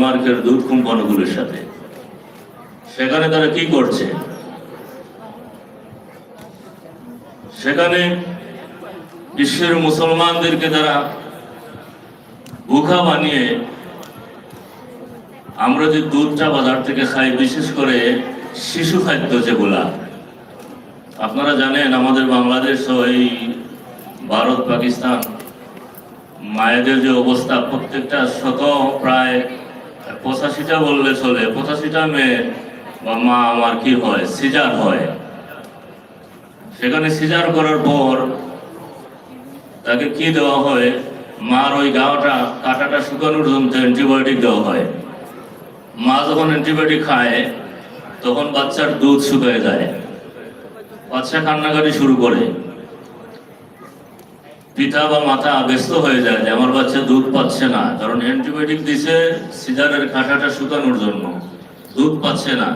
ডেনমার্কের দুধ কোম্পানিগুলোর সাথে। সেখানে তারা কি করছে? সেখানে বিশ্বের মুসলমানদেরকে তারা বোকা বানিয়ে, আমরা যে দুধটা বাজার থেকে খাই, বিশেষ করে শিশু খাদ্য যেগুলা, আপনারা জানেন আমাদের বাংলাদেশ ও এই ভারত পাকিস্তান মায়েদের যে অবস্থা, প্রত্যেকটা প্রায় 85টা বললে চলে, 85টা মেয়ে বা মা আমার কি হয়, সিজার হয়। সেখানে সিজার করার পর তাকে কি দেওয়া হয়, মার ওই কাঁটাটা শুকানোর জন্য অ্যান্টিবায়োটিক দেওয়া হয়। মা যখন অ্যান্টিবায়োটিক খায় তখন বাচ্চার দুধ শুকিয়ে যায়, বাচ্চা কান্নাকাটি শুরু করে। পিতা বা মাতা ব্যস্ত হয়ে যায় যে আমার বাচ্চা দুধ পাচ্ছে না, কারণ অ্যান্টিবায়োটিক দিছে সিজারের কাঁটাটা শুকানোর জন্য, দুধ পাচ্ছে না।